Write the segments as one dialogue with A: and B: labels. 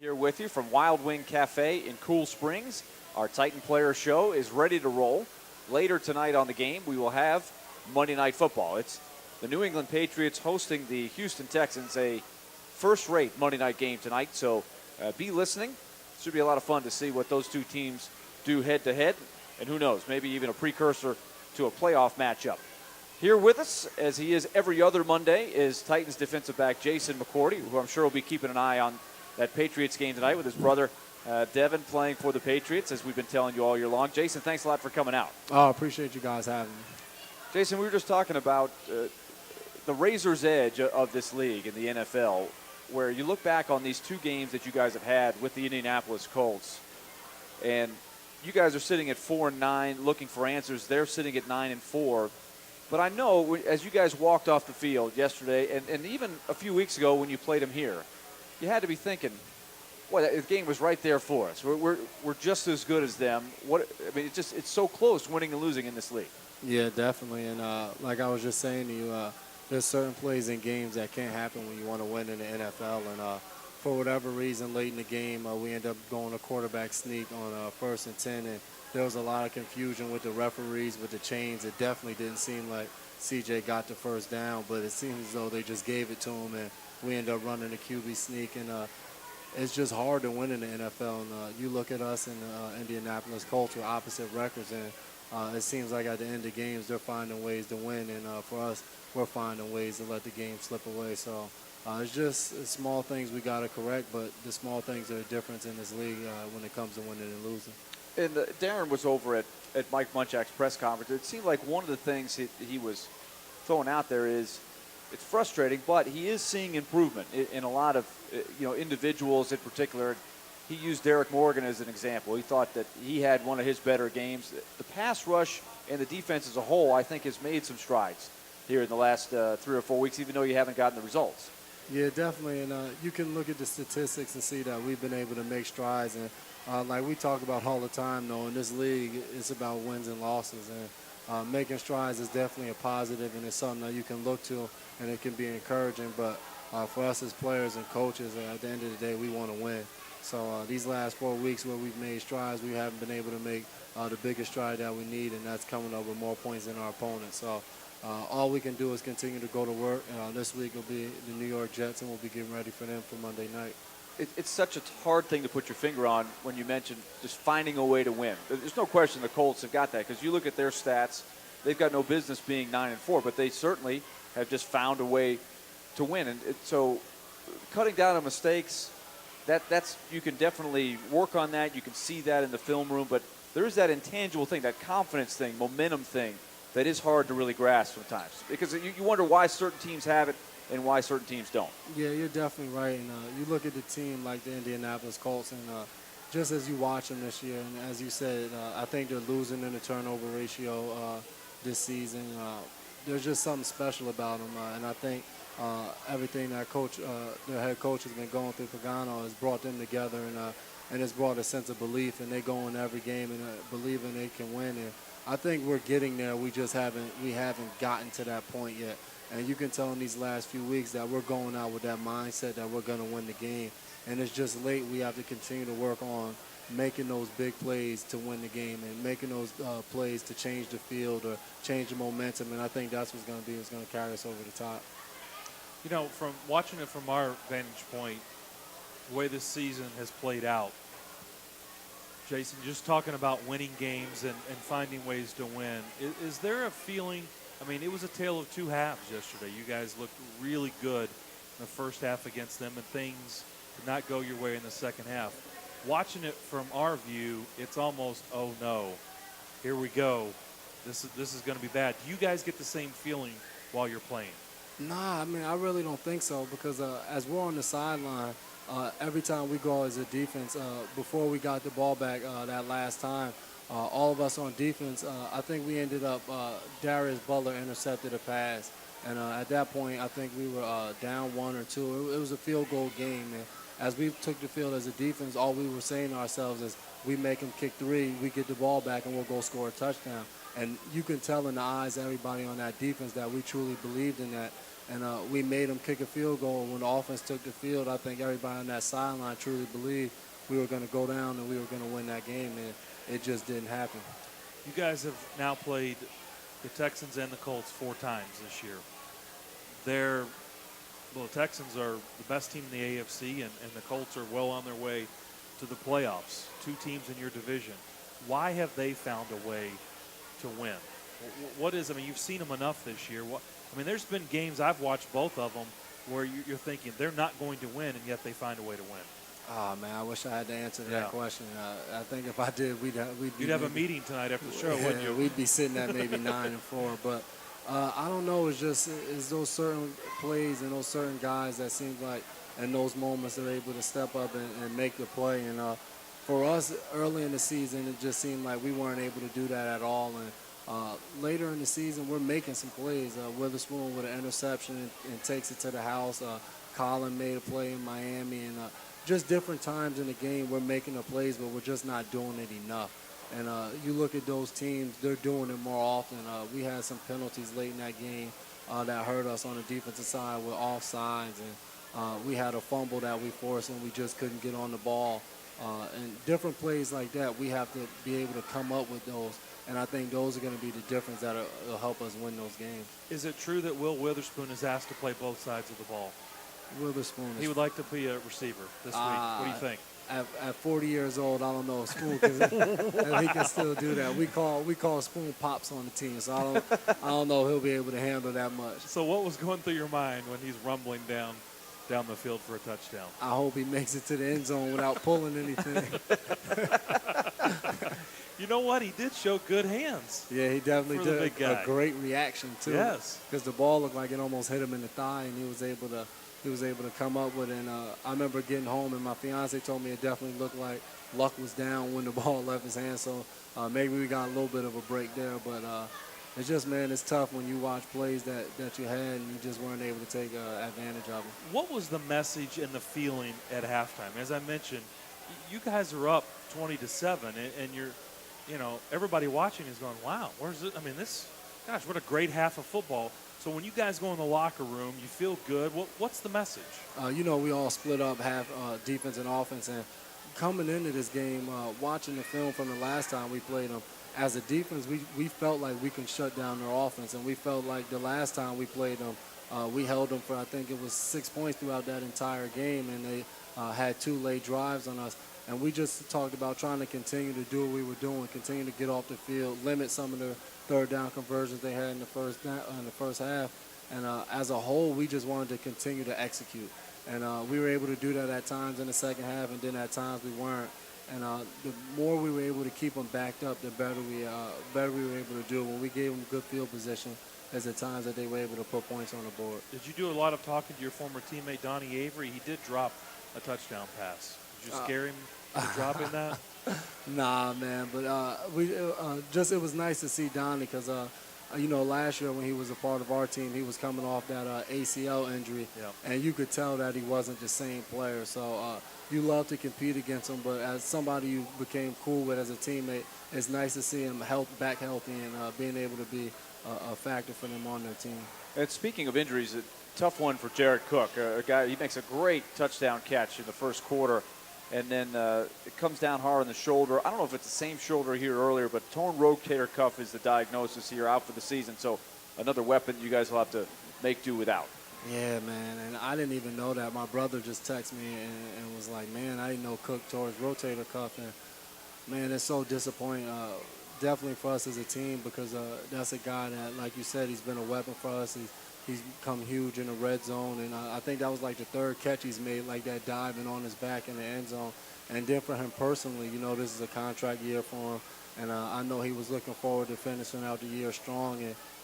A: Here with you from Wild Wing Cafe in Cool Springs. Our Titan Player Show is ready to roll. Later tonight on the game, we will have Monday Night Football. It's the New England Patriots hosting the Houston Texans, a first-rate Monday night game tonight. So be listening. Should be a lot of fun to see what those two teams do head-to-head. And who knows, maybe even a precursor to a playoff matchup. Here with us, as he is every other Monday, is Titans defensive back Jason McCourty, who I'm sure will be keeping an eye on that Patriots game tonight with his brother Devin playing for the Patriots, as we've been telling you all year long. Jason, thanks a lot for coming out.
B: Oh, I appreciate you guys having me.
A: Jason, we were just talking about the razor's edge of this league in the NFL, where you look back on these two games that you guys have had with the Indianapolis Colts, and you guys are sitting at 4-9 looking for answers. They're sitting at 9-4. But I know as you guys walked off the field yesterday and even a few weeks ago when you played them here, you had to be thinking, boy, that game was right there for us. We're just as good as them. It's so close, winning and losing in this league.
B: Yeah, definitely. And like I was just saying to you, there's certain plays in games that can't happen when you want to win in the NFL. And for whatever reason, late in the game, we end up going a quarterback sneak on 1st and 10. And there was a lot of confusion with the referees, with the chains. It definitely didn't seem like CJ got the first down, but it seems as though they just gave it to him, and we end up running a QB sneak. And it's just hard to win in the NFL. And you look at us in Indianapolis Colts with opposite records, and it seems like at the end of games they're finding ways to win, and for us, we're finding ways to let the game slip away. So it's just small things we got to correct, but the small things are the difference in this league when it comes to winning and losing.
A: And Darren was over at Mike Munchak's press conference. It seemed like one of the things he was throwing out there is it's frustrating, but he is seeing improvement in a lot of individuals in particular. He used Derek Morgan as an example. He thought that he had one of his better games. The pass rush and the defense as a whole, I think, has made some strides here in the last 3 or 4 weeks, even though you haven't gotten the results.
B: Yeah, definitely. And you can look at the statistics and see that we've been able to make strides. And like we talk about all the time, though, in this league, it's about wins and losses. And making strides is definitely a positive, and it's something that you can look to, and it can be encouraging. But for us as players and coaches, at the end of the day, we want to win. So these last 4 weeks where we've made strides, we haven't been able to make the biggest stride that we need, and that's coming up with more points than our opponents. So all we can do is continue to go to work. This week will be the New York Jets, and we'll be getting ready for them for Monday night.
A: It's such a hard thing to put your finger on when you mention just finding a way to win. There's no question the Colts have got that, because you look at their stats, they've got no business being 9-4, but they certainly have just found a way to win. And so cutting down on mistakes, that's you can definitely work on that. You can see that in the film room, but there is that intangible thing, that confidence thing, momentum thing, that is hard to really grasp sometimes, because you wonder why certain teams have it and why certain teams don't.
B: Yeah, you're definitely right. And you look at the team like the Indianapolis Colts, and just as you watch them this year, and as you said, I think they're losing in the turnover ratio this season. There's just something special about them, and I think everything that their head coach has been going through, Pagano, has brought them together, and it's brought a sense of belief, and they go in every game and believing they can win. And I think we're getting there. We just haven't gotten to that point yet. And you can tell in these last few weeks that we're going out with that mindset that we're going to win the game. And it's just late. We have to continue to work on making those big plays to win the game, and making those plays to change the field or change the momentum. And I think that's what's going to be what's going to carry us over the top.
C: You know, from watching it from our vantage point, the way this season has played out, Jason, just talking about winning games and finding ways to win, is there a feeling? I mean, it was a tale of two halves yesterday. You guys looked really good in the first half against them, and things did not go your way in the second half. Watching it from our view, it's almost, oh no, here we go. This is going to be bad. Do you guys get the same feeling while you're playing?
B: Nah, I mean, I really don't think so, because as we're on the sideline, every time we go as a defense, before we got the ball back that last time, all of us on defense, I think we ended up, Darius Butler intercepted a pass. And at that point, I think we were down 1 or 2. It was a field goal game. And as we took the field as a defense, all we were saying to ourselves is, we make them kick 3, we get the ball back, and we'll go score a touchdown. And you can tell in the eyes of everybody on that defense that we truly believed in that. And we made them kick a field goal. When the offense took the field, I think everybody on that sideline truly believed we were going to go down and we were going to win that game, and it just didn't happen.
C: You guys have now played the Texans and the Colts 4 times this year. The Texans are the best team in the AFC, and the Colts are well on their way to the playoffs. 2 teams in your division. Why have they found a way to win? You've seen them enough this year. There's been games I've watched, both of them, where you're thinking they're not going to win, and yet they find a way to win.
B: Oh, man, I wish I had the answer to that question. I think if I did,
C: You'd have a meeting tonight after the show, wouldn't you?
B: We'd be sitting at maybe 9-4. But I don't know. It's those certain plays and those certain guys that seem like in those moments they're able to step up and make the play. And for us, early in the season, it just seemed like we weren't able to do that at all. And later in the season, we're making some plays. Witherspoon with an interception and takes it to the house. Colin made a play in Miami. And just different times in the game, we're making the plays, but we're just not doing it enough. And you look at those teams, they're doing it more often. We had some penalties late in that game that hurt us on the defensive side with offsides. And we had a fumble that we forced, and we just couldn't get on the ball. And different plays like that, we have to be able to come up with those. And I think those are going to be the difference that will help us win those games.
C: Is it true that Will Witherspoon is asked to play both sides of the ball?
B: Witherspoon.
C: He would like to be a receiver this week. What do you think?
B: At 40 years old, I don't know if Spoon if he can still do that. We call Spoon Pops on the team, so I don't know if he'll be able to handle that much.
C: So what was going through your mind when he's rumbling down the field for a touchdown?
B: I hope he makes it to the end zone without pulling anything.
C: You know what? He did show good hands.
B: Yeah, he definitely did a great reaction too.
C: Yes,
B: because the ball looked like it almost hit him in the thigh, and he was able to come up with it. And I remember getting home, and my fiance told me it definitely looked like luck was down when the ball left his hand. So maybe we got a little bit of a break there. But it's just, man, it's tough when you watch plays that you had and you just weren't able to take advantage of them.
C: What was the message and the feeling at halftime? As I mentioned, you guys are up 20-7, and everybody watching is going, wow, where's it? Gosh, what a great half of football. So when you guys go in the locker room, you feel good. What's the message?
B: We all split up half defense and offense. And coming into this game, watching the film from the last time we played them, as a defense, we felt like we can shut down their offense. And we felt like the last time we played them, we held them for, I think it was 6 points throughout that entire game. And they had 2 late drives on us. And we just talked about trying to continue to do what we were doing, continue to get off the field, limit some of the third down conversions they had in the first half. And as a whole, we just wanted to continue to execute. And we were able to do that at times in the second half, and then at times we weren't. And the more we were able to keep them backed up, the better we were able to do. When we gave them good field position, as the times that they were able to put points on the board.
C: Did you do a lot of talking to your former teammate, Donnie Avery? He did drop a touchdown pass. Did you scare him for dropping that?
B: Nah, man. But it was nice to see Donnie because, last year when he was a part of our team, he was coming off that ACL injury.
C: Yeah.
B: And you could tell that he wasn't the same player. So you love to compete against him. But as somebody you became cool with as a teammate, it's nice to see him back healthy and being able to be a factor for them on their team.
A: And speaking of injuries, a tough one for Jared Cook. A guy, he makes a great touchdown catch in the first quarter. And then it comes down hard on the shoulder. I don't know if it's the same shoulder here earlier, but torn rotator cuff is the diagnosis here, out for the season. So another weapon you guys will have to make do without.
B: Yeah, man, and I didn't even know that. My brother just texted me and was like, man, I didn't know Cook tore his rotator cuff. And, man, it's so disappointing, definitely for us as a team because that's a guy that, like you said, he's been a weapon for us. He's become huge in the red zone, and I think that was like the 3rd catch he's made, like that diving on his back in the end zone. And then for him personally, this is a contract year for him, and I know he was looking forward to finishing out the year strong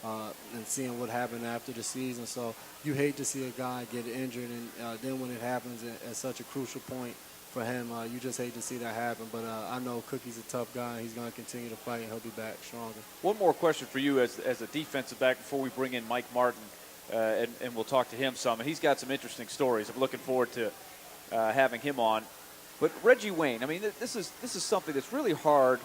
B: and seeing what happened after the season. So you hate to see a guy get injured, and then when it happens at such a crucial point for him, you just hate to see that happen. But I know Cookie's a tough guy. He's going to continue to fight, and he'll be back stronger.
A: One more question for you as a defensive back before we bring in Mike Martin. And we'll talk to him some. And he's got some interesting stories. I'm looking forward to having him on. But Reggie Wayne, this is something that's really hard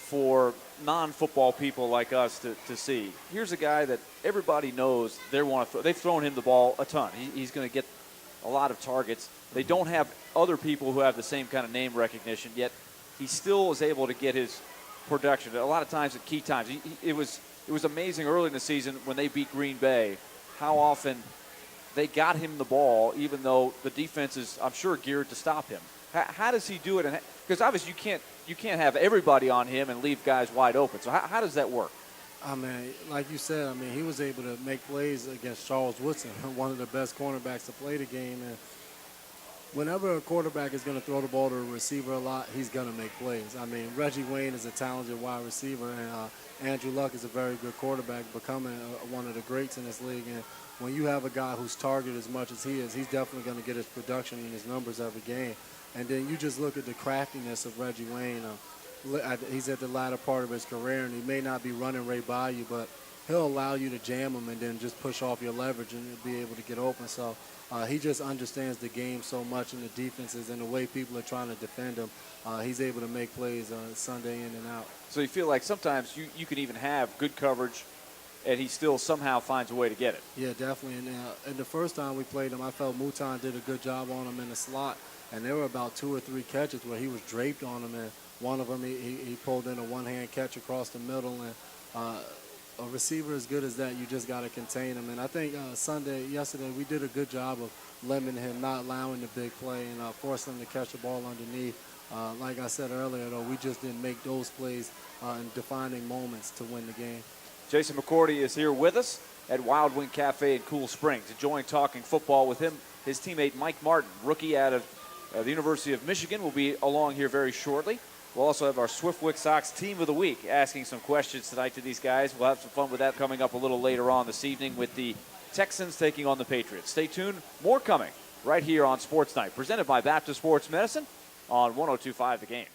A: for non-football people like us to see. Here's a guy that everybody knows they want to. They've thrown him the ball a ton. He's going to get a lot of targets. They don't have other people who have the same kind of name recognition, yet he still is able to get his production. A lot of times at key times. It was amazing early in the season when they beat Green Bay, how often they got him the ball, even though the defense is, I'm sure, geared to stop him. How does he do it? Because obviously you can't have everybody on him and leave guys wide open. So how does that work?
B: I mean, like you said, I mean, he was able to make plays against Charles Woodson, one of the best cornerbacks to play the game. And whenever a quarterback is going to throw the ball to a receiver a lot, he's going to make plays. I mean, Reggie Wayne is a talented wide receiver, and Andrew Luck is a very good quarterback, becoming one of the greats in this league. And when you have a guy who's targeted as much as he is, he's definitely going to get his production and his numbers every game. And then you just look at the craftiness of Reggie Wayne. He's at the latter part of his career, and he may not be running right by you, but he'll allow you to jam him and then just push off your leverage and be able to get open. So he just understands the game so much and the defenses and the way people are trying to defend him. He's able to make plays Sunday in and out.
A: So you feel like sometimes you can even have good coverage and he still somehow finds a way to get it.
B: Yeah, definitely. And the first time we played him, I felt Mouton did a good job on him in the slot. And there were about 2 or 3 catches where he was draped on him, and one of them he pulled in a one-hand catch across the middle. And a receiver as good as that, you just got to contain him. And I think yesterday, we did a good job of limiting him, not allowing the big play, and forcing him to catch the ball underneath. Like I said earlier, though, we just didn't make those plays in defining moments to win the game.
A: Jason McCourty is here with us at Wild Wing Cafe in Cool Springs. Enjoying talking football with him. His teammate Mike Martin, rookie out of the University of Michigan, will be along here very shortly. We'll also have our Swiftwick Sox Team of the Week asking some questions tonight to these guys. We'll have some fun with that coming up a little later on this evening with the Texans taking on the Patriots. Stay tuned. More coming right here on Sports Night, presented by Baptist Sports Medicine on 102.5 The Game.